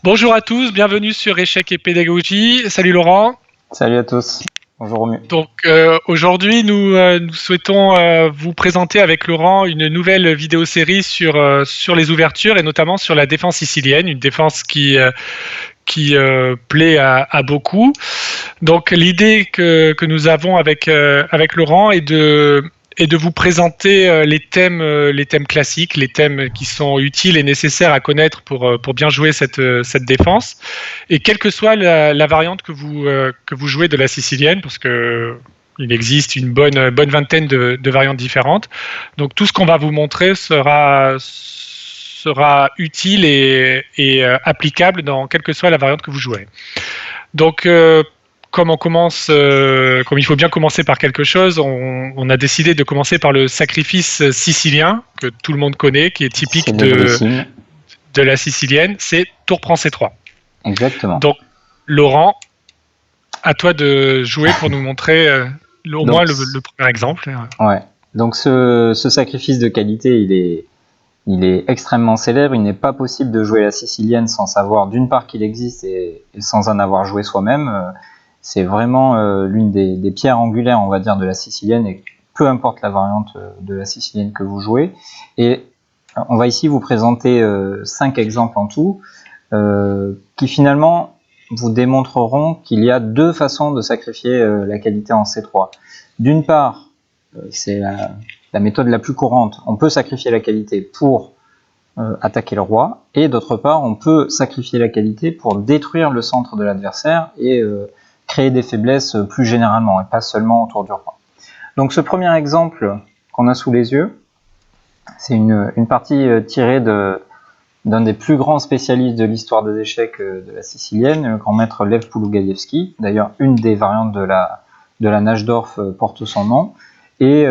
Bonjour à tous, bienvenue sur Échecs et Pédagogie. Salut Laurent. Salut à tous. Bonjour Romu. Donc aujourd'hui, nous souhaitons vous présenter avec Laurent une nouvelle vidéo-série sur les ouvertures et notamment sur la défense sicilienne, une défense qui plaît à beaucoup. Donc l'idée que nous avons avec Laurent est de vous présenter les thèmes classiques, les thèmes qui sont utiles et nécessaires à connaître pour bien jouer cette défense. Et quelle que soit la variante que vous jouez de la sicilienne, parce que il existe une bonne vingtaine de variantes différentes. Donc tout ce qu'on va vous montrer sera utile et applicable dans quelle que soit la variante que vous jouerez. Donc comme il faut bien commencer par quelque chose, on a décidé de commencer par le sacrifice sicilien, que tout le monde connaît, qui est typique de la sicilienne, c'est tour prend C3. Exactement. Donc, Laurent, à toi de jouer pour nous montrer au moins le premier exemple. Ouais. Donc ce sacrifice de qualité, il est extrêmement célèbre. Il n'est pas possible de jouer la sicilienne sans savoir d'une part qu'il existe et sans en avoir joué soi-même. C'est vraiment l'une des pierres angulaires, on va dire, de la sicilienne, et peu importe la variante de la sicilienne que vous jouez. Et on va ici vous présenter 5 exemples en tout, qui finalement vous démontreront qu'il y a 2 façons de sacrifier la qualité en C3. D'une part, c'est la méthode la plus courante, on peut sacrifier la qualité pour attaquer le roi, et d'autre part, on peut sacrifier la qualité pour détruire le centre de l'adversaire et créer des faiblesses plus généralement, et pas seulement autour du roi. Donc ce premier exemple qu'on a sous les yeux, c'est une partie tirée d'un des plus grands spécialistes de l'histoire des échecs de la sicilienne, le grand maître Lev Poulougayevski. D'ailleurs, une des variantes de la Najdorf porte son nom. Et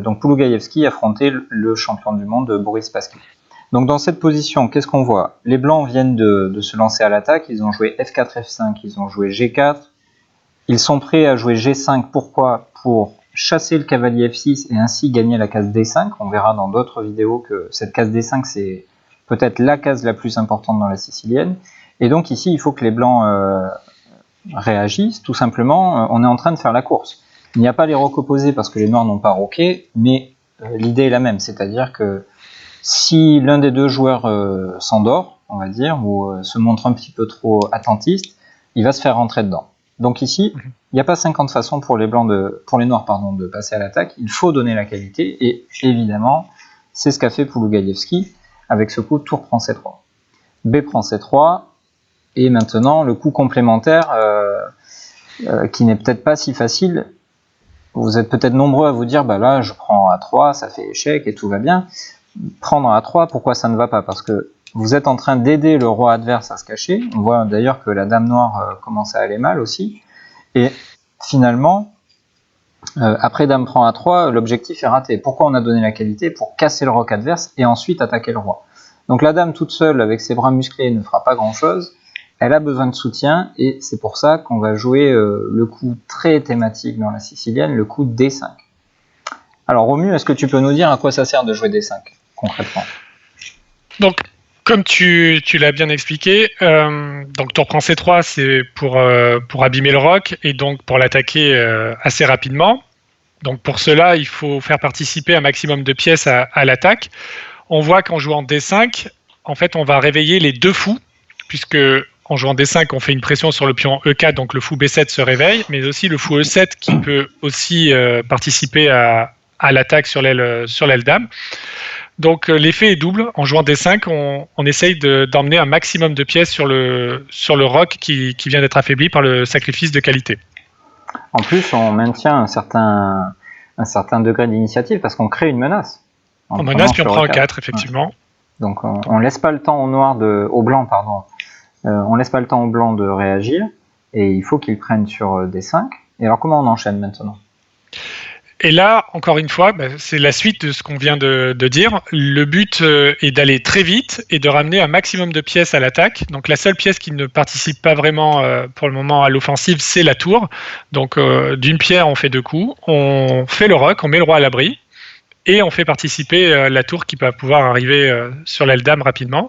donc Poulougayevski affrontait le champion du monde Boris Spassky. Donc dans cette position, qu'est-ce qu'on voit? Les blancs viennent de se lancer à l'attaque, ils ont joué F4, F5, ils ont joué G4, ils sont prêts à jouer G5, pourquoi? Pour chasser le cavalier F6 et ainsi gagner la case D5. On verra dans d'autres vidéos que cette case D5, c'est peut-être la case la plus importante dans la sicilienne. Et donc ici, il faut que les blancs réagissent. Tout simplement, on est en train de faire la course. Il n'y a pas les rocs opposés parce que les noirs n'ont pas roqué, mais l'idée est la même. C'est-à-dire que si l'un des deux joueurs s'endort, on va dire, ou se montre un petit peu trop attentiste, il va se faire rentrer dedans. Donc ici, il n'y a pas 50 façons pour les noirs de passer à l'attaque. Il faut donner la qualité, et évidemment, c'est ce qu'a fait Poulougayevski avec ce coup tour prend C3. B prend C3, et maintenant le coup complémentaire qui n'est peut-être pas si facile. Vous êtes peut-être nombreux à vous dire, bah là je prends A3, ça fait échec et tout va bien. Prendre A3, pourquoi ça ne va pas? Parce que vous êtes en train d'aider le roi adverse à se cacher. On voit d'ailleurs que la dame noire commence à aller mal aussi. Et finalement, après dame prend A3, l'objectif est raté. Pourquoi on a donné la qualité? Pour casser le roc adverse et ensuite attaquer le roi. Donc la dame toute seule avec ses bras musclés ne fera pas grand chose. Elle a besoin de soutien, et c'est pour ça qu'on va jouer le coup très thématique dans la sicilienne, le coup D5. Alors Romu, est-ce que tu peux nous dire à quoi ça sert de jouer D5 concrètement? Donc comme tu l'as bien expliqué, donc tour prend C3, c'est pour abîmer le roc et donc pour l'attaquer assez rapidement. Donc pour cela, il faut faire participer un maximum de pièces à l'attaque. On voit qu'en jouant D5, en fait, on va réveiller les 2 fous, puisque en jouant D5, on fait une pression sur le pion E4, donc le fou B7 se réveille, mais aussi le fou E7 qui peut aussi participer à l'attaque sur l'aile dame. Donc l'effet est double. En jouant D5, on essaye d'emmener un maximum de pièces sur le roc qui vient d'être affaibli par le sacrifice de qualité. En plus, on maintient un certain degré d'initiative parce qu'on crée une menace. On menace puis on prend E4, effectivement. Ouais. Donc on laisse pas le temps au blanc, on laisse pas le temps au blanc de réagir, et il faut qu'il prenne sur D5. Et alors comment on enchaîne maintenant? Et là, encore une fois, c'est la suite de ce qu'on vient de dire. Le but est d'aller très vite et de ramener un maximum de pièces à l'attaque. Donc la seule pièce qui ne participe pas vraiment pour le moment à l'offensive, c'est la tour. Donc d'une pierre, on fait 2 coups. On fait le roc, on met le roi à l'abri. et on fait participer la tour qui va pouvoir arriver sur l'aile dame rapidement.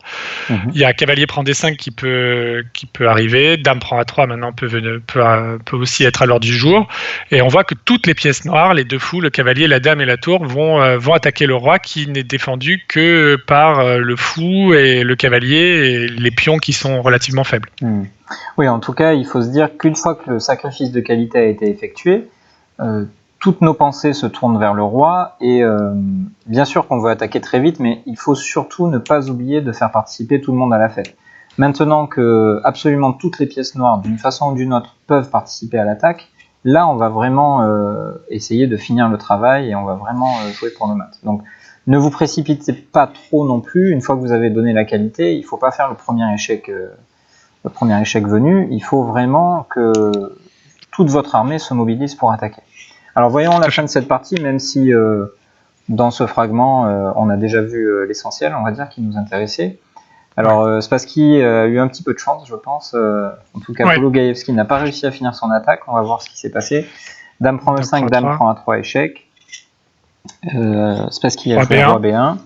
Il y a cavalier prend D5 qui peut arriver, dame prend A3 maintenant peut aussi être à l'ordre du jour, et on voit que toutes les pièces noires, les deux fous, le cavalier, la dame et la tour vont attaquer le roi qui n'est défendu que par le fou et le cavalier et les pions qui sont relativement faibles. Oui, en tout cas, il faut se dire qu'une fois que le sacrifice de qualité a été effectué, toutes nos pensées se tournent vers le roi et bien sûr qu'on veut attaquer très vite, mais il faut surtout ne pas oublier de faire participer tout le monde à la fête. Maintenant que absolument toutes les pièces noires, d'une façon ou d'une autre, peuvent participer à l'attaque, là on va vraiment essayer de finir le travail et on va vraiment jouer pour nos maths. Donc ne vous précipitez pas trop non plus, une fois que vous avez donné la qualité, il ne faut pas faire le premier échec venu, il faut vraiment que toute votre armée se mobilise pour attaquer. Alors voyons la fin de cette partie, même si dans ce fragment, on a déjà vu l'essentiel, on va dire, qui nous intéressait. Alors Spassky a eu un petit peu de chance, je pense. En tout cas, Pologaïevski n'a pas réussi à finir son attaque. On va voir ce qui s'est passé. Dame prend E5, dame prend A3, échec. Spassky a joué roi B1.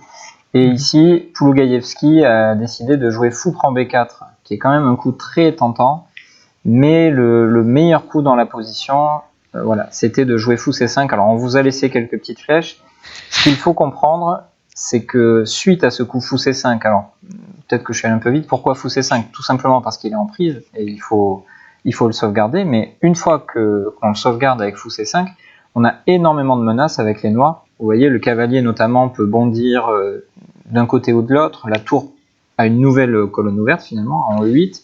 Et ici, Pologaïevski a décidé de jouer fou prend B4, qui est quand même un coup très tentant. Mais le meilleur coup dans la position... c'était de jouer fou C5. Alors on vous a laissé quelques petites flèches. Ce qu'il faut comprendre, c'est que suite à ce coup fou C5, alors peut-être que je suis allé un peu vite, pourquoi fou C5 ? Tout simplement parce qu'il est en prise et il faut le sauvegarder, mais une fois qu'on le sauvegarde avec fou C5, on a énormément de menaces avec les noirs. Vous voyez, le cavalier notamment peut bondir d'un côté ou de l'autre, la tour a une nouvelle colonne ouverte finalement, en E8.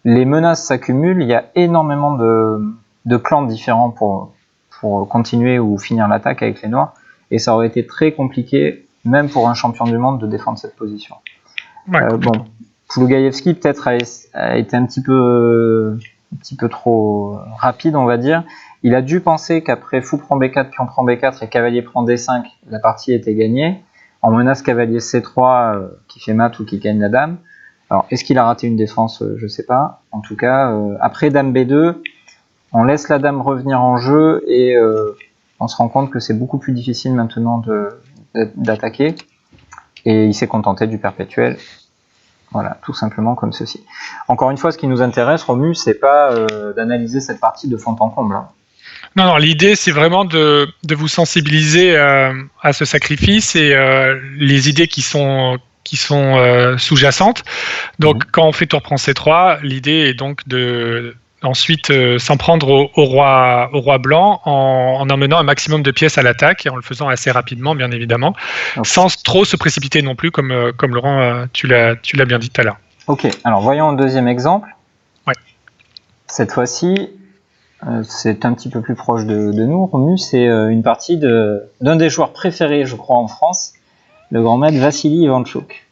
Les menaces s'accumulent, il y a énormément de plans différents pour continuer ou finir l'attaque avec les noirs, et ça aurait été très compliqué, même pour un champion du monde, de défendre cette position. Pologaïevski peut-être a été un petit peu trop rapide, on va dire. Il a dû penser qu'après fou prend B4, pion prend B4 et cavalier prend D5, la partie était gagnée. En menace cavalier C3 qui fait mat ou qui gagne la dame. Alors, est-ce qu'il a raté une défense ? Je ne sais pas. En tout cas, après dame B2, on laisse la dame revenir en jeu et on se rend compte que c'est beaucoup plus difficile maintenant d'attaquer. Et il s'est contenté du perpétuel. Voilà, tout simplement comme ceci. Encore une fois, ce qui nous intéresse, Romu, c'est pas d'analyser cette partie de fond en comble. Hein. Non, l'idée, c'est vraiment de vous sensibiliser à ce sacrifice et les idées qui sont sous-jacentes. Donc, quand on fait tour prend C3, l'idée est donc ensuite s'en prendre au roi blanc en emmenant un maximum de pièces à l'attaque et en le faisant assez rapidement, bien évidemment, sans trop se précipiter non plus, comme Laurent, tu l'as bien dit tout à l'heure. Ok, alors voyons un deuxième exemple. Ouais. Cette fois-ci, c'est un petit peu plus proche de nous, Romu, c'est une partie d'un des joueurs préférés, je crois, en France, le grand maître Vassili Ivanchuk.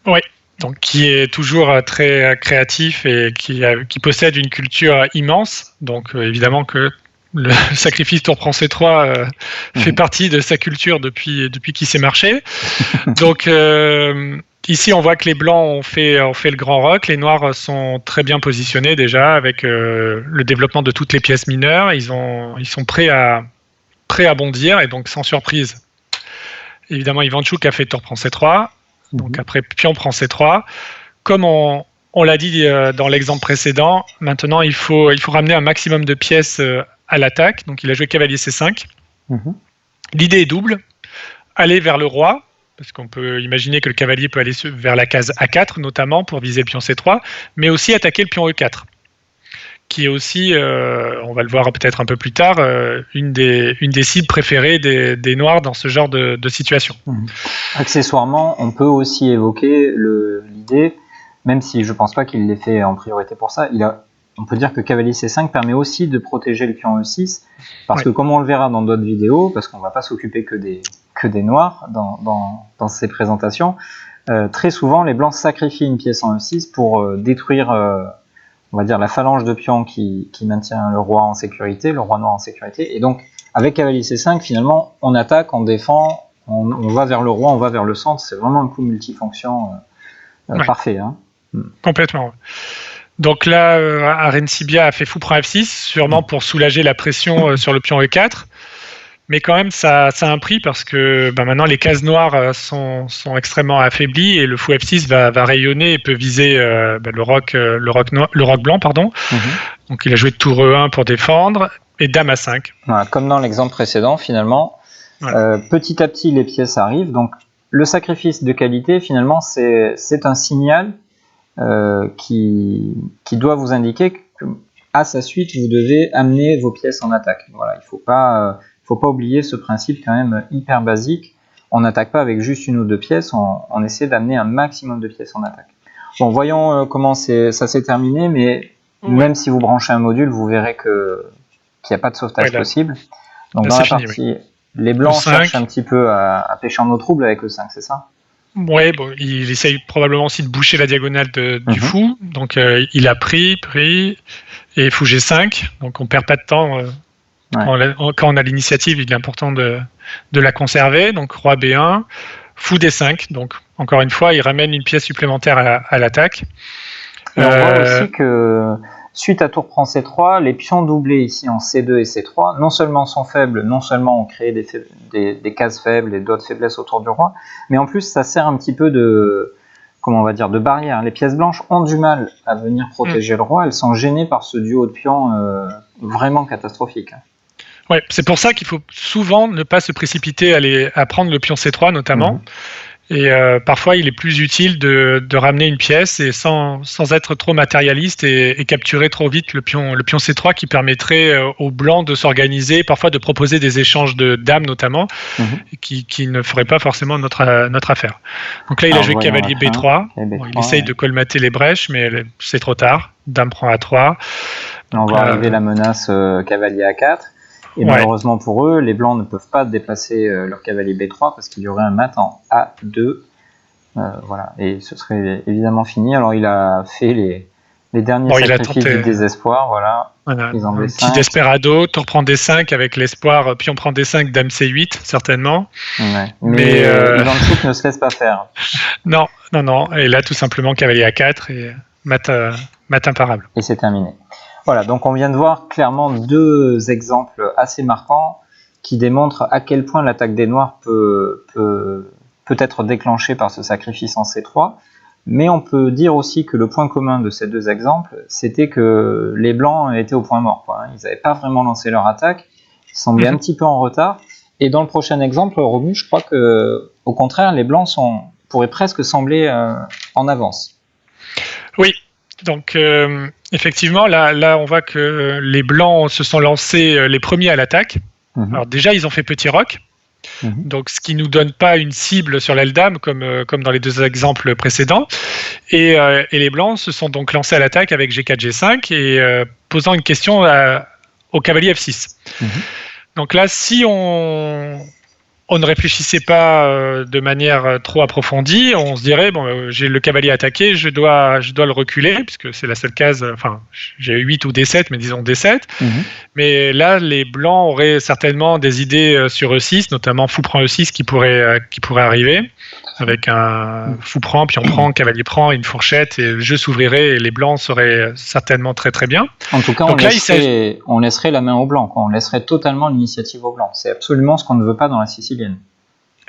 Oui. Donc, qui est toujours très créatif et qui possède une culture immense. Donc, évidemment que le sacrifice tour prend C3 fait partie de sa culture depuis qu'il s'est marché. Donc, ici, on voit que les blancs ont fait le grand rock. Les noirs sont très bien positionnés déjà avec le développement de toutes les pièces mineures. Ils sont prêts à bondir et donc sans surprise. Évidemment, Ivanchuk a fait tour prend C3. Donc après, pion prend C3. Comme on l'a dit dans l'exemple précédent, maintenant il faut ramener un maximum de pièces à l'attaque. Donc il a joué cavalier C5. L'idée est double. Aller vers le roi, parce qu'on peut imaginer que le cavalier peut aller vers la case A4, notamment pour viser le pion C3, mais aussi attaquer le pion E4, qui est aussi, on va le voir peut-être un peu plus tard, une des cibles préférées des Noirs dans ce genre de situation. Accessoirement, on peut aussi évoquer l'idée, même si je ne pense pas qu'il l'ait fait en priorité pour ça, on peut dire que cavalier C5 permet aussi de protéger le pion E6, parce que comme on le verra dans d'autres vidéos, parce qu'on ne va pas s'occuper que des Noirs dans ces présentations, très souvent les Blancs sacrifient une pièce en E6 pour détruire... on va dire la phalange de pions qui maintient le roi en sécurité, le roi noir en sécurité. Et donc, avec cavalier C5, finalement, on attaque, on défend, on va vers le roi, on va vers le centre. C'est vraiment un coup multifonction parfait. Hein. Complètement. Donc là, Arencibia a fait fou prend F6, sûrement pour soulager la pression sur le pion E4. Mais quand même, ça a un prix parce que maintenant les cases noires sont extrêmement affaiblies et le fou F6 va rayonner et peut viser le roc blanc, pardon. Donc il a joué tour E1 pour défendre et dame à 5. Voilà, comme dans l'exemple précédent, finalement, voilà. Petit à petit les pièces arrivent. Donc le sacrifice de qualité, finalement, c'est un signal qui doit vous indiquer qu'à sa suite, vous devez amener vos pièces en attaque. Voilà, il faut pas oublier ce principe quand même hyper basique. On n'attaque pas avec juste une ou deux pièces, on essaie d'amener un maximum de pièces en attaque. Bon, voyons comment ça s'est terminé, mais même si vous branchez un module, vous verrez qu'il n'y a pas de sauvetage possible. Donc dans la partie, les blancs cherchent un petit peu à pêcher en eau trouble avec le 5, c'est ça ? Ouais, bon, il essaye probablement aussi de boucher la diagonale du fou. Donc il a pris, et fou G5. Donc on perd pas de temps. Quand on a l'initiative, il est important de la conserver. Donc roi B1, fou D5. Donc encore une fois, il ramène une pièce supplémentaire à l'attaque. Et on voit aussi que suite à tour prend C3, les pions doublés ici en C2 et C3, non seulement sont faibles, non seulement on crée des cases faibles et d'autres faiblesses autour du roi, mais en plus ça sert un petit peu de barrière. Les pièces blanches ont du mal à venir protéger le roi, elles sont gênées par ce duo de pions vraiment catastrophique. Ouais, c'est pour ça qu'il faut souvent ne pas se précipiter à prendre le pion C3 notamment. Et parfois, il est plus utile de ramener une pièce et sans être trop matérialiste et capturer trop vite le pion C3 qui permettrait aux blancs de s'organiser, parfois de proposer des échanges de dames notamment, qui ne feraient pas forcément notre affaire. Donc là, il a joué cavalier B3. Il essaye de colmater les brèches, mais c'est trop tard. Dame prend A3. On va arriver la menace cavalier A4. Et malheureusement pour eux, les blancs ne peuvent pas déplacer leur cavalier B3 parce qu'il y aurait un mat en A2. Voilà, et ce serait évidemment fini. Alors il a fait les derniers sacrifices du désespoir. Voilà. Ils ont un petit desperado, tour prend D5 avec l'espoir, pion prend D5, dame C8, certainement. Ouais. Mais Ivan Chouk ne se laisse pas faire. Non. Et là, tout simplement, cavalier A4 et mat imparable. Et c'est terminé. Voilà, donc on vient de voir clairement deux exemples assez marquants qui démontrent à quel point l'attaque des noirs peut être déclenchée par ce sacrifice en C3, mais on peut dire aussi que le point commun de ces deux exemples, c'était que les blancs étaient au point mort, quoi. Ils n'avaient pas vraiment lancé leur attaque, ils semblaient un petit peu en retard, et dans le prochain exemple, Romu, je crois que au contraire, les blancs pourraient presque sembler en avance. Oui. Donc, effectivement, là, on voit que les blancs se sont lancés les premiers à l'attaque. Alors déjà, ils ont fait petit roc. Donc, ce qui nous donne pas une cible sur l'aile dame, comme dans les deux exemples précédents. Et les blancs se sont donc lancés à l'attaque avec G4, G5 et posant une question au cavalier F6. Donc là, si on ne réfléchissait pas de manière trop approfondie, on se dirait, bon, j'ai le cavalier attaqué, je dois le reculer, puisque c'est la seule case, enfin, j'ai 8 ou D7, mais disons D7. Mais là, les blancs auraient certainement des idées sur E6, notamment fou prend E6 qui pourrait arriver, avec un fou prend, pion prend, cavalier prend, une fourchette, et le jeu s'ouvrirait et les blancs seraient certainement très très bien. En tout cas, on laisserait la main aux blancs, quoi. On laisserait totalement l'initiative aux blancs. C'est absolument ce qu'on ne veut pas dans la sicilienne.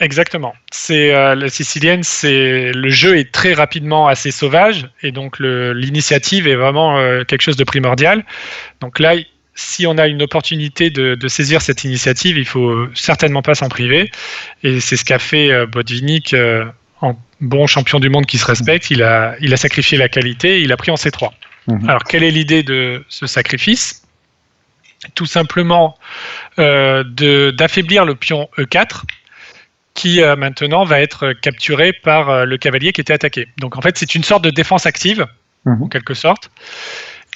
Exactement. La sicilienne, le jeu est très rapidement assez sauvage, et donc l'initiative est vraiment quelque chose de primordial. Donc là, si on a une opportunité de saisir cette initiative, il faut certainement pas s'en priver. Et c'est ce qu'a fait Botvinnik en bon champion du monde qui se respecte. Il a sacrifié la qualité, il a pris en C3. Alors, quelle est l'idée de ce sacrifice ? Tout simplement d'affaiblir le pion E4, qui maintenant va être capturé par le cavalier qui était attaqué. Donc en fait, c'est une sorte de défense active, en quelque sorte.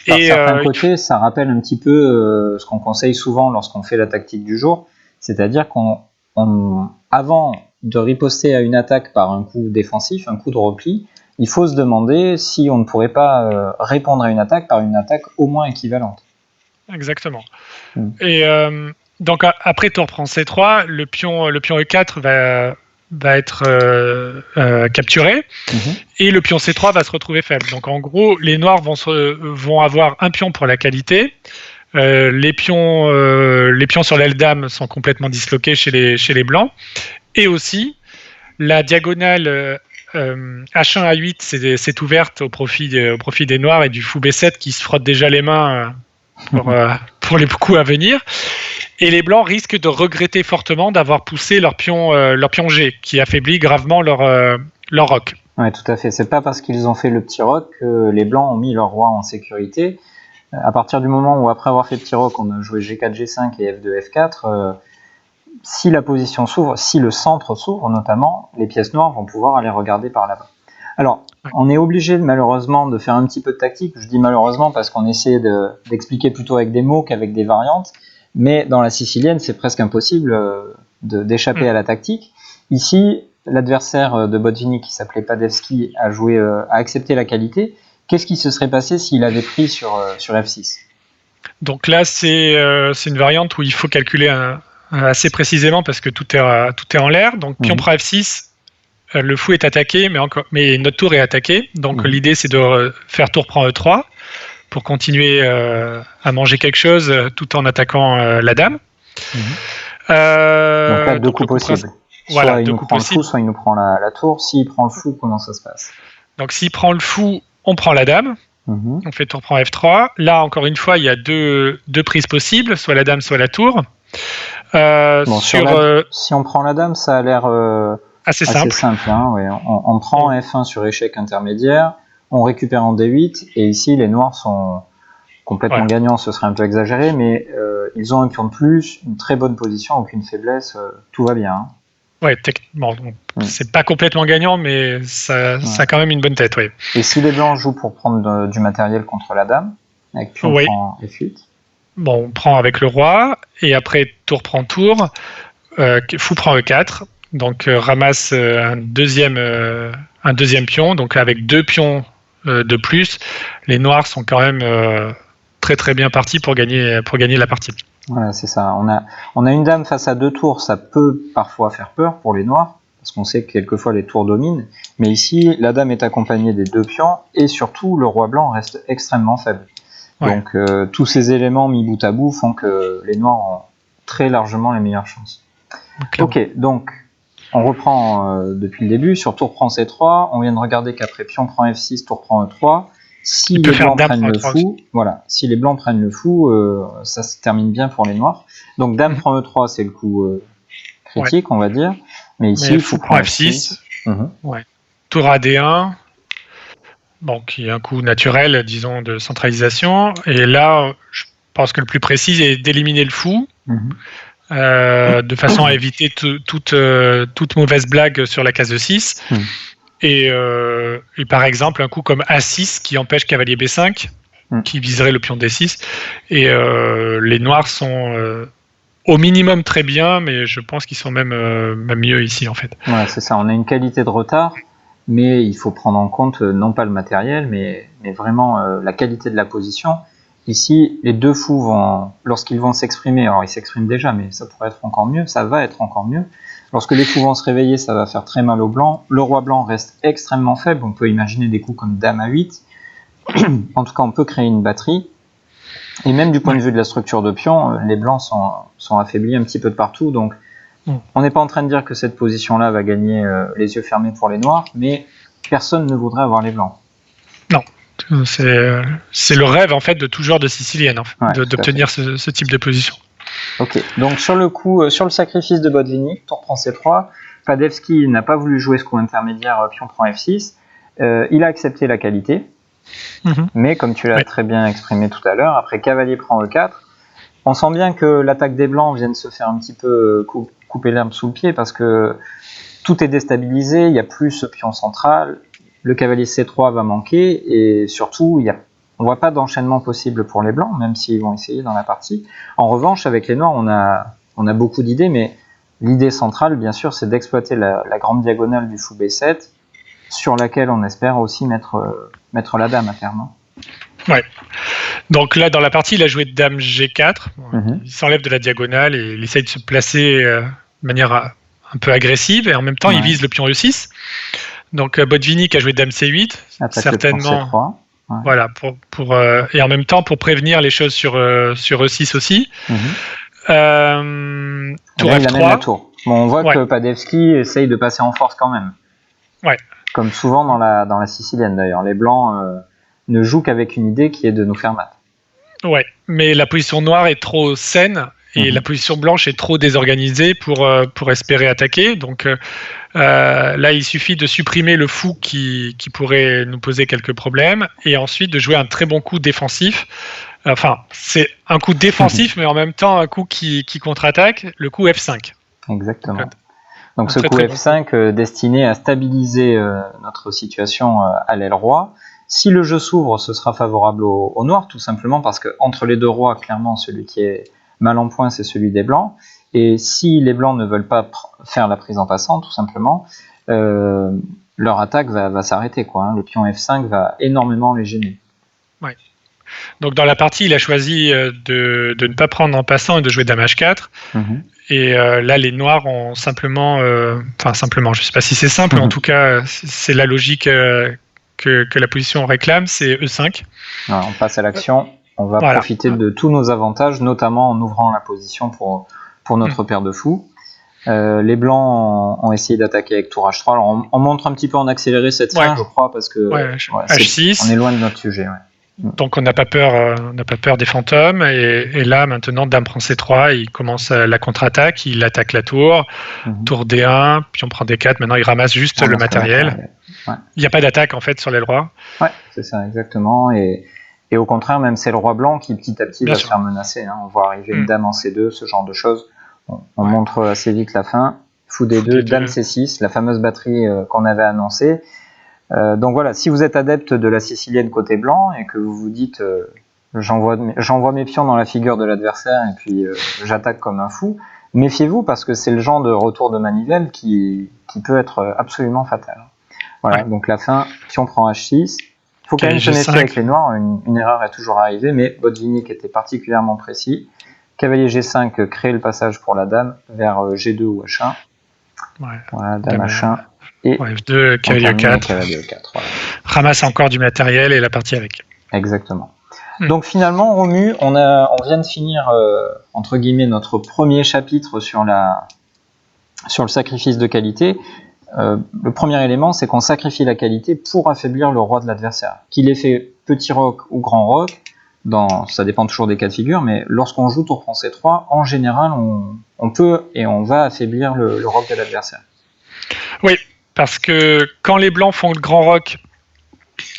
Par certains côtés, ça rappelle un petit peu ce qu'on conseille souvent lorsqu'on fait la tactique du jour, c'est-à-dire avant de riposter à une attaque par un coup défensif, un coup de repli, il faut se demander si on ne pourrait pas répondre à une attaque par une attaque au moins équivalente. Exactement. Et donc après tour prend C3, le pion E4 va être capturé et le pion C3 va se retrouver faible. Donc en gros, les noirs vont avoir un pion pour la qualité, Les pions sur l'aile dame sont complètement disloqués chez les blancs. Et aussi, la diagonale H1 à 8 s'est ouverte au profit des noirs et du fou B7 qui se frottent déjà les mains pour les coups à venir. Et les blancs risquent de regretter fortement d'avoir poussé leur pion G, qui affaiblit gravement leur roc. Oui, tout à fait. C'est pas parce qu'ils ont fait le petit roc que les blancs ont mis leur roi en sécurité. À partir du moment où, après avoir fait petit roc, on a joué G4, G5 et F2, F4, si la position s'ouvre, si le centre s'ouvre notamment, les pièces noires vont pouvoir aller regarder par là-bas. Alors, on est obligé malheureusement de faire un petit peu de tactique. Je dis malheureusement parce qu'on essaie d'expliquer plutôt avec des mots qu'avec des variantes. Mais dans la sicilienne, c'est presque impossible d'échapper à la tactique. Ici, l'adversaire de Botvinnik, qui s'appelait Padevski, a accepté la qualité. Qu'est-ce qui se serait passé s'il avait pris sur F6 ? Donc là, c'est une variante où il faut calculer assez précisément parce que tout est en l'air. Donc pion prend F6, le fou est attaqué, mais notre tour est attaqué. Donc l'idée, c'est de faire tour prend E3 pour continuer à manger quelque chose tout en attaquant la dame. Donc là, deux coups possibles. Voilà, soit il nous prend le fou, soit il nous prend la tour. S'il prend le fou, comment ça se passe ? Donc s'il prend le fou, on prend la dame. On fait tour prend F3. Là, encore une fois, il y a deux prises possibles, soit la dame, soit la tour. Si on prend la dame, ça a l'air assez simple. Hein, ouais. On prend F1 sur échec intermédiaire, on récupère en D8, et ici, les noirs sont complètement gagnants, ce serait un peu exagéré, mais ils ont un pion de plus, une très bonne position, aucune faiblesse, tout va bien. Hein. Ouais, techniquement, c'est pas complètement gagnant, mais ça a quand même une bonne tête, ouais. Et si les blancs jouent pour prendre du matériel contre la dame, avec pion prend F8. Bon, on prend avec le roi, et après tour prend tour, fou prend E4, donc ramasse un deuxième pion, donc avec 2 pions de plus, les noirs sont quand même très très bien partis pour gagner la partie. Voilà, c'est ça. On a une dame face à 2 tours, ça peut parfois faire peur pour les noirs, parce qu'on sait que quelquefois les tours dominent, mais ici, la dame est accompagnée des 2 pions, et surtout, le roi blanc reste extrêmement faible. Donc, tous ces éléments mis bout à bout font que les noirs ont très largement les meilleures chances. Ok, donc, on reprend depuis le début, sur tour prend C3, on vient de regarder qu'après pion prend F6, tour prend E3, si les blancs prennent le fou, si les blancs prennent le fou, ça se termine bien pour les noirs. Donc dame prend E3, c'est le coup critique, on va dire. Mais ici, il faut prendre F6. Tour AD1, qui est un coup naturel, disons, de centralisation. Et là, je pense que le plus précis est d'éliminer le fou, de façon à éviter toute mauvaise blague sur la case de 6. Et par exemple, un coup comme A6 qui empêche cavalier B5, qui viserait le pion D6. Et les noirs sont au minimum très bien, mais je pense qu'ils sont même mieux ici, en fait. Ouais, c'est ça. On a une qualité de retard, mais il faut prendre en compte non pas le matériel, mais vraiment la qualité de la position. Ici, les 2 fous lorsqu'ils vont s'exprimer, alors ils s'expriment déjà, mais ça pourrait être encore mieux, ça va être encore mieux. Lorsque les fous vont se réveiller, ça va faire très mal au blanc. Le roi blanc reste extrêmement faible. On peut imaginer des coups comme dame A8. En tout cas, on peut créer une batterie. Et même du point de vue de la structure de pion, les blancs sont affaiblis un petit peu de partout. Donc, on n'est pas en train de dire que cette position-là va gagner les yeux fermés pour les noirs, mais personne ne voudrait avoir les blancs. Non. C'est le rêve, en fait, de tout joueur de sicilienne, d'obtenir ce type de position. Ok, donc sur le sacrifice de Botvinnik, tour prend C3, Padevski n'a pas voulu jouer ce coup intermédiaire, pion prend F6, il a accepté la qualité, mais comme tu l'as très bien exprimé tout à l'heure, après cavalier prend E4, on sent bien que l'attaque des blancs vient de se faire un petit peu couper l'herbe sous le pied, parce que tout est déstabilisé, il n'y a plus ce pion central, le cavalier C3 va manquer, et surtout, on ne voit pas d'enchaînement possible pour les blancs, même s'ils vont essayer dans la partie. En revanche, avec les noirs, on a beaucoup d'idées, mais l'idée centrale, bien sûr, c'est d'exploiter la grande diagonale du fou B7, sur laquelle on espère aussi mettre la dame à terme. Ouais. Donc là, dans la partie, il a joué dame G4. Il s'enlève de la diagonale et il essaye de se placer de manière un peu agressive, et en même temps, il vise le pion E6. Donc Botvinnik a joué dame C8, attaque certainement. Ouais. Voilà, et en même temps pour prévenir les choses sur E6 aussi. Tour Là, il amène la F3. tour. Bon, on voit que Padevski essaye de passer en force quand même. Ouais. Comme souvent dans la sicilienne d'ailleurs. Les blancs ne jouent qu'avec une idée qui est de nous faire mat. Ouais, mais la position noire est trop saine et la position blanche est trop désorganisée pour espérer attaquer. Donc là, il suffit de supprimer le fou qui pourrait nous poser quelques problèmes et ensuite de jouer un très bon coup défensif. Enfin, c'est un coup défensif, mais en même temps un coup qui contre-attaque, le coup F5. Exactement. Donc ce coup F5 destiné à stabiliser notre situation à l'aile roi. Si le jeu s'ouvre, ce sera favorable au noir, tout simplement parce que entre les deux rois, clairement, celui qui est mal en point, c'est celui des blancs. Et si les blancs ne veulent pas faire la prise en passant, tout simplement, leur attaque va s'arrêter, quoi, hein. Le pion F5 va énormément les gêner. Ouais. Donc dans la partie, il a choisi de ne pas prendre en passant et de jouer dame H4. Et là, les noirs ont simplement, simplement, je ne sais pas si c'est simple, mais en tout cas, c'est la logique que la position réclame, c'est E5. Alors, on passe à l'action, on va profiter de tous nos avantages, notamment en ouvrant la position pour notre paire de fous. Les blancs ont essayé d'attaquer avec tour H3. Alors on montre un petit peu en accéléré cette fin, je crois, parce que H6. On est loin de notre sujet. Donc on n'a pas peur des fantômes et là maintenant dame prend C3, il commence la contre-attaque, il attaque la tour, tour D1, puis on prend D4, maintenant il ramasse juste le matériel. Il n'y a pas d'attaque en fait sur l'aile roi. Ouais, c'est ça exactement, et au contraire même c'est le roi blanc qui petit à petit va se faire menacer, hein. On voit arriver une dame en C2, ce genre de choses. On montre assez vite la fin, fou D2, dame C6, la fameuse batterie qu'on avait annoncée. Donc voilà, si vous êtes adepte de la sicilienne côté blanc et que vous vous dites j'envoie mes pions dans la figure de l'adversaire et puis j'attaque comme un fou, méfiez-vous parce que c'est le genre de retour de manivelle qui peut être absolument fatal. Voilà, donc la fin, pion prend H6. Il faut quand même se méfier avec les noirs, une erreur est toujours arrivée, mais Botvinnik était particulièrement précis. Cavalier G5 crée le passage pour la dame vers G2 ou H1. Voilà, dame H1. Et F2, cavalier E4. Voilà. Ramasse encore du matériel et la partie avec. Exactement. Donc finalement, Romu, on vient de finir, entre guillemets, notre premier chapitre sur le sacrifice de qualité. Le premier élément, c'est qu'on sacrifie la qualité pour affaiblir le roi de l'adversaire. Qu'il ait fait petit roc ou grand roc, ça dépend toujours des cas de figure, mais lorsqu'on joue tour prend C3, en général, on peut et on va affaiblir le roc de l'adversaire. Oui, parce que quand les blancs font le grand roc,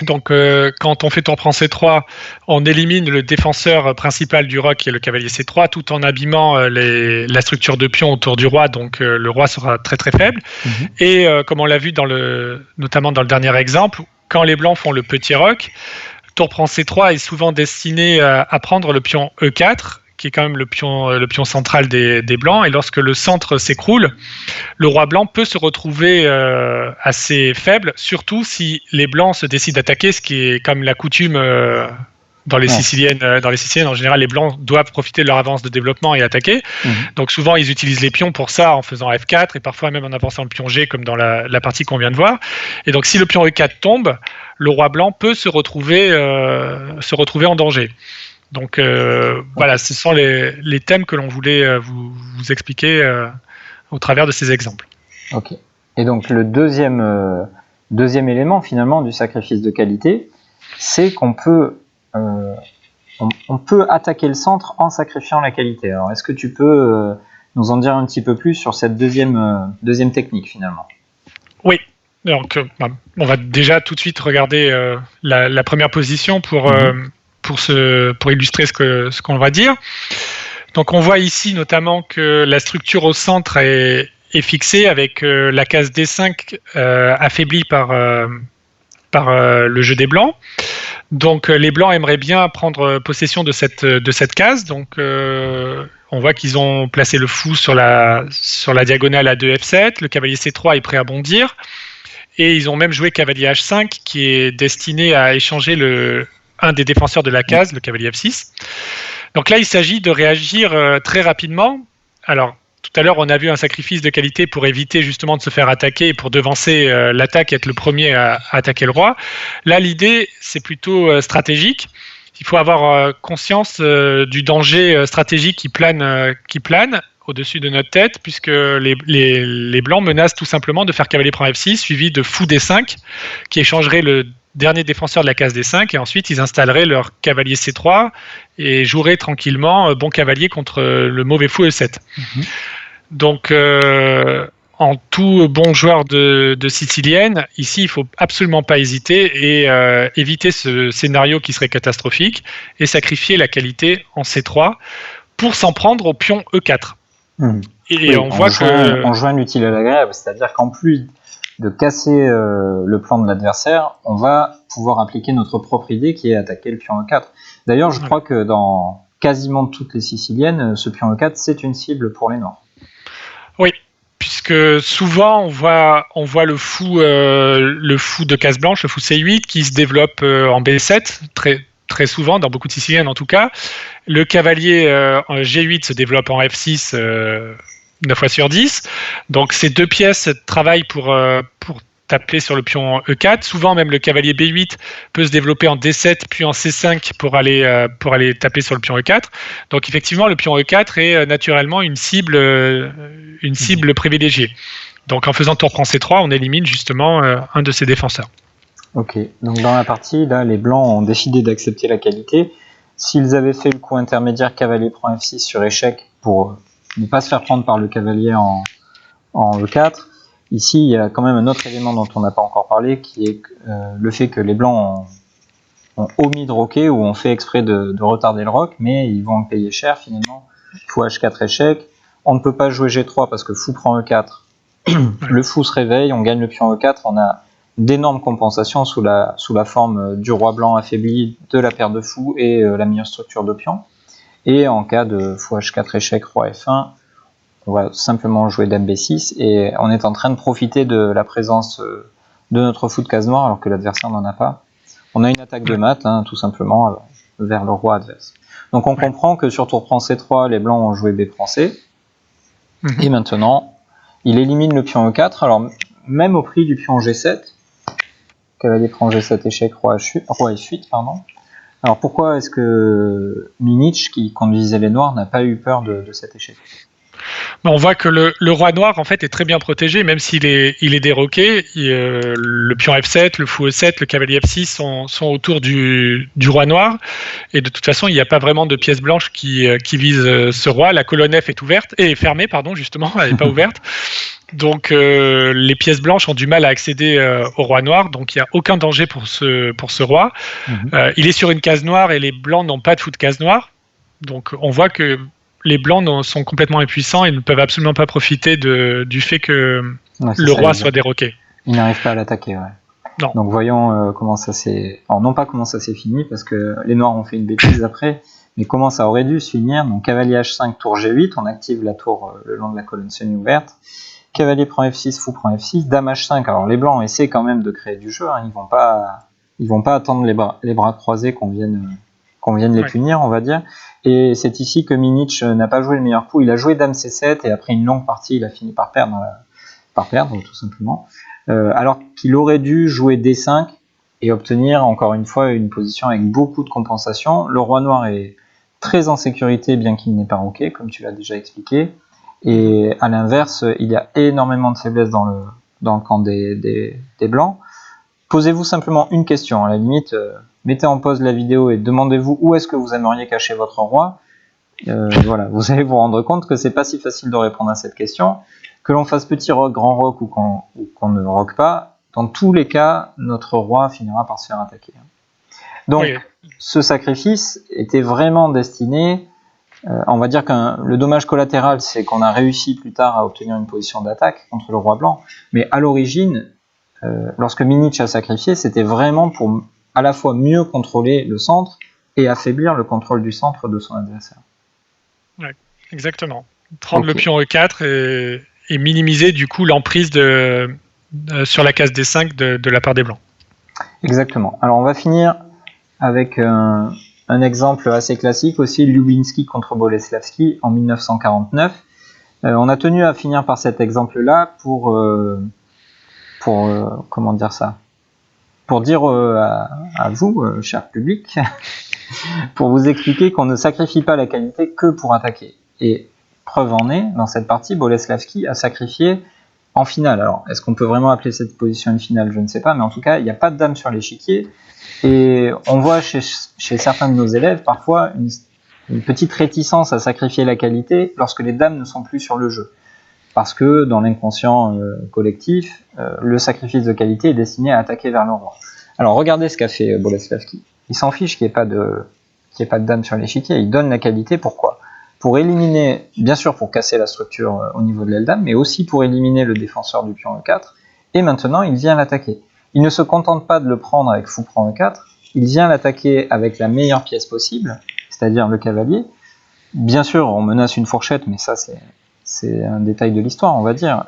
donc quand on fait tour prend C3, on élimine le défenseur principal du roc qui est le cavalier C3 tout en abîmant la structure de pion autour du roi, donc le roi sera très très faible. Et comme on l'a vu notamment dans le dernier exemple, quand les blancs font le petit roc, tour prend C3 est souvent destiné à prendre le pion E4, qui est quand même le pion central des blancs, et lorsque le centre s'écroule, le roi blanc peut se retrouver assez faible, surtout si les blancs se décident d'attaquer, ce qui est comme la coutume dans les Siciliennes. Dans les Siciliennes, en général, les blancs doivent profiter de leur avance de développement et attaquer. Donc souvent, ils utilisent les pions pour ça, en faisant F4, et parfois même en avançant le pion G, comme dans la partie qu'on vient de voir. Et donc si le pion E4 tombe, le roi blanc peut se retrouver en danger. Donc voilà, ce sont les thèmes que l'on voulait vous expliquer au travers de ces exemples. Ok. Et donc le deuxième élément finalement du sacrifice de qualité, c'est qu'on peut on peut attaquer le centre en sacrifiant la qualité. Alors est-ce que tu peux nous en dire un petit peu plus sur cette deuxième technique finalement? Oui. Donc on va déjà tout de suite regarder la première position pour illustrer ce qu'on va dire. Donc on voit ici notamment que la structure au centre est fixée avec la case D5 affaiblie par le jeu des blancs. Donc les blancs aimeraient bien prendre possession de cette case. Donc on voit qu'ils ont placé le fou sur la diagonale A2 F7. Le cavalier C3 est prêt à bondir. Et ils ont même joué cavalier H5 qui est destiné à échanger un des défenseurs de la case, le cavalier F6. Donc là, il s'agit de réagir très rapidement. Alors, tout à l'heure, on a vu un sacrifice de qualité pour éviter justement de se faire attaquer et pour devancer l'attaque et être le premier à attaquer le roi. Là, l'idée, c'est plutôt stratégique. Il faut avoir conscience du danger stratégique qui plane au-dessus de notre tête, puisque les Blancs menacent tout simplement de faire cavalier prend F6, suivi de fou D5, qui échangerait le dernier défenseur de la case D5, et ensuite ils installeraient leur cavalier C3 et joueraient tranquillement bon cavalier contre le mauvais fou E7. Donc, en tout bon joueur de sicilienne, ici, il ne faut absolument pas hésiter et éviter ce scénario qui serait catastrophique et sacrifier la qualité en C3 pour s'en prendre au pion E4. Et oui, on voit on joint l'utile à l'agréable, c'est-à-dire qu'en plus de casser le plan de l'adversaire, on va pouvoir appliquer notre propre idée qui est attaquer le pion E4. D'ailleurs, je crois que dans quasiment toutes les siciliennes, ce pion E4, c'est une cible pour les Noirs. Oui, puisque souvent on voit le fou de case blanche, le fou C8 qui se développe en B7, très souvent, dans beaucoup de siciliennes en tout cas. Le cavalier G8 se développe en F6 9 fois sur 10. Donc ces deux pièces travaillent pour taper sur le pion E4. Souvent même le cavalier B8 peut se développer en D7 puis en C5 pour aller taper sur le pion E4. Donc effectivement le pion E4 est naturellement une cible privilégiée. Donc en faisant tour prend C3, on élimine justement un de ses défenseurs. Ok, donc dans la partie, là, les Blancs ont décidé d'accepter la qualité. S'ils avaient fait le coup intermédiaire cavalier prend F6 sur échec pour ne pas se faire prendre par le cavalier en E4, ici il y a quand même un autre élément dont on n'a pas encore parlé, qui est le fait que les Blancs ont omis de roquer ou ont fait exprès de retarder le roc, mais ils vont le payer cher finalement. Fou H4 échec, on ne peut pas jouer G3 parce que fou prend E4, le fou se réveille, on gagne le pion E4, on a d'énormes compensations sous la forme du roi blanc affaibli, de la paire de fous et la meilleure structure de pion. Et en cas de fou H4 échec, roi F1, on va simplement jouer dame B6 et on est en train de profiter de la présence de notre fou de case noire alors que l'adversaire n'en a pas. On a une attaque de mat, tout simplement, vers le roi adverse. Donc on comprend que sur tour prend C3, les blancs ont joué B prend C. Et maintenant, il élimine le pion E4, alors même au prix du pion G7, cavalier prend G7 échec, roi F8, pardon. Alors pourquoi est-ce que Minich, qui conduisait les noirs, n'a pas eu peur de cet échec ? On voit que le roi noir en fait est très bien protégé, même s'il est déroqué. Le pion F7, le fou E7, le cavalier F6 sont autour du roi noir. Et de toute façon, il n'y a pas vraiment de pièce blanche qui vise ce roi. La colonne F est fermée, justement, elle n'est pas ouverte. Donc les pièces blanches ont du mal à accéder au roi noir, donc il n'y a aucun danger pour ce roi. Il est sur une case noire et les blancs n'ont pas de fou de case noire. Donc on voit que les blancs sont complètement impuissants et ne peuvent absolument pas profiter du fait que le roi soit déroqué. Ils n'arrivent pas à l'attaquer, ouais. Non. Donc voyons comment ça s'est... Alors non pas comment ça s'est fini, parce que les noirs ont fait une bêtise après, mais comment ça aurait dû se finir. Donc cavalier H5, tour G8, on active la tour le long de la colonne semi-ouverte. Cavalier prend F6, fou prend F6, dame H5. Alors les blancs essaient quand même de créer du jeu, ils vont pas attendre les bras croisés qu'on vienne les punir, on va dire. Et c'est ici que Minich n'a pas joué le meilleur coup. Il a joué dame C7 et après une longue partie, il a fini par perdre tout simplement. Alors qu'il aurait dû jouer D5 et obtenir encore une fois une position avec beaucoup de compensation. Le roi noir est très en sécurité bien qu'il n'ait pas roqué, comme tu l'as déjà expliqué. Et à l'inverse, il y a énormément de faiblesses dans le camp des blancs. Posez-vous simplement une question, à la limite, mettez en pause la vidéo et demandez-vous où est-ce que vous aimeriez cacher votre roi. Voilà, vous allez vous rendre compte que c'est pas si facile de répondre à cette question. Que l'on fasse petit roc, grand roc ou qu'on ne roque pas, dans tous les cas, notre roi finira par se faire attaquer. Donc, ce sacrifice était vraiment destiné... on va dire que le dommage collatéral, c'est qu'on a réussi plus tard à obtenir une position d'attaque contre le roi blanc. Mais à l'origine, lorsque Minich a sacrifié, c'était vraiment pour à la fois mieux contrôler le centre et affaiblir le contrôle du centre de son adversaire. Oui, exactement. Prendre le pion E4 et minimiser du coup l'emprise sur la case D5 de la part des blancs. Exactement. Alors on va finir avec un exemple assez classique aussi, Lubinski contre Boleslavski en 1949. On a tenu à finir par cet exemple-là pour comment dire ça, pour dire à vous, cher public, pour vous expliquer qu'on ne sacrifie pas la qualité que pour attaquer. Et preuve en est, dans cette partie, Boleslavski a sacrifié en finale. Alors, est-ce qu'on peut vraiment appeler cette position une finale ? Je ne sais pas, mais en tout cas, il n'y a pas de dame sur l'échiquier. Et on voit chez certains de nos élèves, parfois, une petite réticence à sacrifier la qualité lorsque les dames ne sont plus sur le jeu. Parce que dans l'inconscient collectif, le sacrifice de qualité est destiné à attaquer vers le roi. Alors, regardez ce qu'a fait Boleslavski. Il s'en fiche qu'il n'y ait pas de dame sur l'échiquier. Il donne la qualité, pourquoi ? Pour éliminer, bien sûr pour casser la structure au niveau de l'aile dame, mais aussi pour éliminer le défenseur du pion E4, et maintenant il vient l'attaquer. Il ne se contente pas de le prendre avec fou prend E4, il vient l'attaquer avec la meilleure pièce possible, c'est-à-dire le cavalier. Bien sûr, on menace une fourchette, mais ça c'est un détail de l'histoire, on va dire.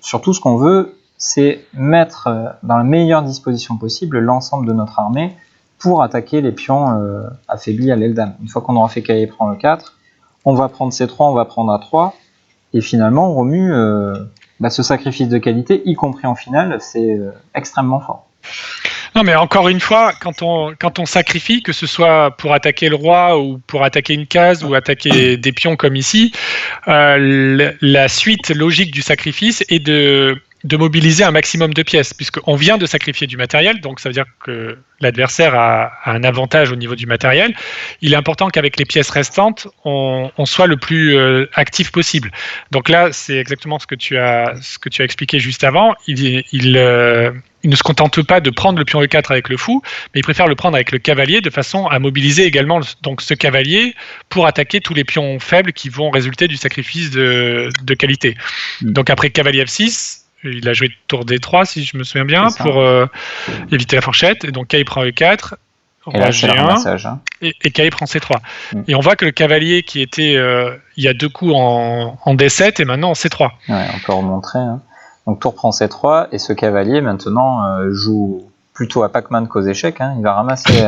Surtout ce qu'on veut, c'est mettre dans la meilleure disposition possible l'ensemble de notre armée pour attaquer les pions affaiblis à l'aile dame. Une fois qu'on aura fait cavalier prend E4, on va prendre C3, on va prendre A3, et finalement on remue ce sacrifice de qualité, y compris en finale, c'est extrêmement fort. Non, mais encore une fois, quand on sacrifie, que ce soit pour attaquer le roi ou pour attaquer une case ou attaquer des pions comme ici, la suite logique du sacrifice est de mobiliser un maximum de pièces, puisqu'on vient de sacrifier du matériel, donc ça veut dire que l'adversaire a un avantage au niveau du matériel. Il est important qu'avec les pièces restantes, on soit le plus actif possible. Donc là, c'est exactement ce que tu as expliqué juste avant. Il ne se contente pas de prendre le pion E4 avec le fou, mais il préfère le prendre avec le cavalier de façon à mobiliser également donc ce cavalier pour attaquer tous les pions faibles qui vont résulter du sacrifice de qualité. Donc après cavalier F6, il a joué tour D3 si je me souviens bien pour éviter la fourchette, et donc K prend E4, roi G1 et K prend C3. Et on voit que le cavalier qui était il y a 2 coups en D7 est maintenant en C3. Ouais, on peut remontrer. Donc tour prend C3 et ce cavalier maintenant joue plutôt à Pac-Man qu'aux échecs. Il va ramasser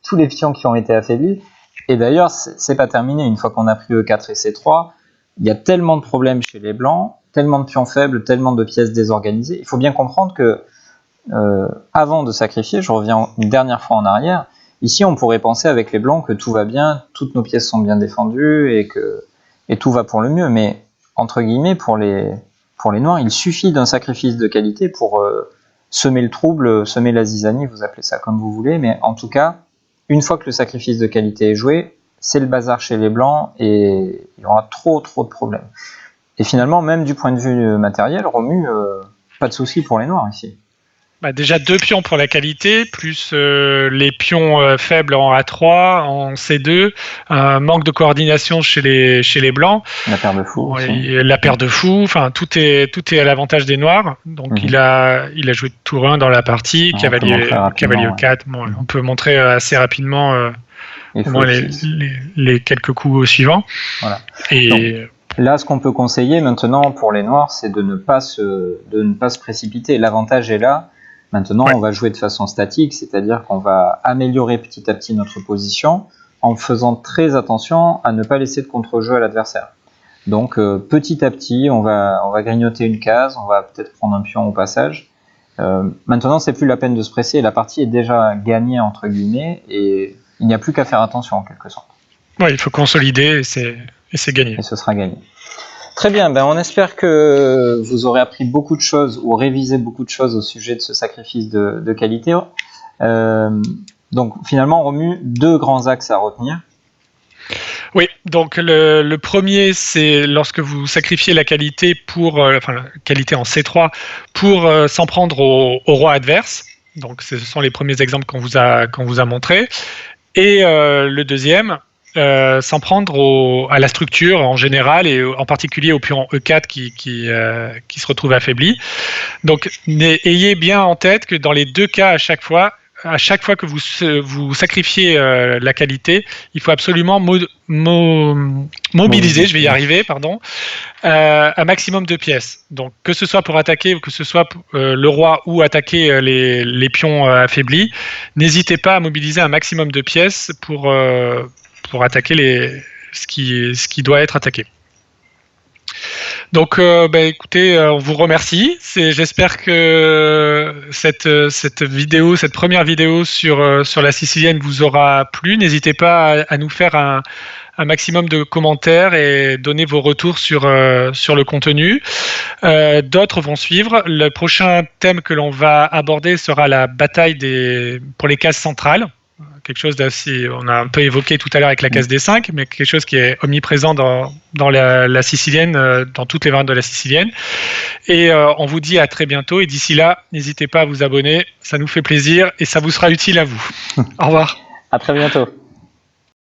tous les pions qui ont été affaiblis. Et d'ailleurs, c'est pas terminé. Une fois qu'on a pris E4 et C3, il y a tellement de problèmes chez les blancs, tellement de pions faibles, tellement de pièces désorganisées. Il faut bien comprendre que avant de sacrifier, je reviens une dernière fois en arrière, ici on pourrait penser avec les blancs que tout va bien, toutes nos pièces sont bien défendues et tout va pour le mieux. Mais entre guillemets, pour les noirs, il suffit d'un sacrifice de qualité pour semer le trouble, semer la zizanie, vous appelez ça comme vous voulez, mais en tout cas, une fois que le sacrifice de qualité est joué, c'est le bazar chez les blancs et il y aura trop de problèmes. Et finalement, même du point de vue matériel, Romu, pas de souci pour les noirs ici. Déjà 2 pions pour la qualité, plus les pions faibles en A3, en C2, un manque de coordination chez les blancs. La paire de fous. La paire de fous, enfin tout est à l'avantage des noirs. Donc il a joué tour 1 dans la partie, cavalier E4. Bon, on peut montrer assez rapidement au moins les quelques coups suivants. Voilà. Et là, ce qu'on peut conseiller maintenant pour les noirs, c'est de ne pas se précipiter. L'avantage est là. Maintenant, on va jouer de façon statique, c'est-à-dire qu'on va améliorer petit à petit notre position en faisant très attention à ne pas laisser de contre-jeu à l'adversaire. Donc, petit à petit, on va grignoter une case, on va peut-être prendre un pion au passage. Maintenant, c'est plus la peine de se presser. La partie est déjà gagnée, entre guillemets, et il n'y a plus qu'à faire attention, en quelque sorte. Oui, il faut consolider et c'est gagné. Et ce sera gagné. Très bien, on espère que vous aurez appris beaucoup de choses ou révisé beaucoup de choses au sujet de ce sacrifice de qualité. Donc finalement, on remue 2 grands axes à retenir. Oui, donc le premier, c'est lorsque vous sacrifiez la qualité la qualité en C3 pour s'en prendre au roi adverse. Donc ce sont les premiers exemples qu'on vous a montrés. Et le deuxième, s'en prendre à la structure en général et en particulier au pion E4 qui se retrouve affaibli. Donc ayez bien en tête que dans les 2 cas à chaque fois que vous sacrifiez la qualité, il faut absolument mobiliser, je vais y arriver, un maximum de pièces. Donc que ce soit pour attaquer ou que ce soit le roi ou attaquer les pions affaiblis, n'hésitez pas à mobiliser un maximum de pièces pour attaquer ce qui doit être attaqué. Donc, écoutez, on vous remercie. J'espère que cette vidéo, cette première vidéo sur la sicilienne vous aura plu. N'hésitez pas à nous faire un maximum de commentaires et donner vos retours sur le contenu. D'autres vont suivre. Le prochain thème que l'on va aborder sera la bataille pour les cases centrales. Quelque chose d'assez, on a un peu évoqué tout à l'heure avec la case des 5, mais quelque chose qui est omniprésent dans la sicilienne, dans toutes les variantes de la sicilienne. Et on vous dit à très bientôt. Et d'ici là, n'hésitez pas à vous abonner. Ça nous fait plaisir et ça vous sera utile à vous. Au revoir. À très bientôt.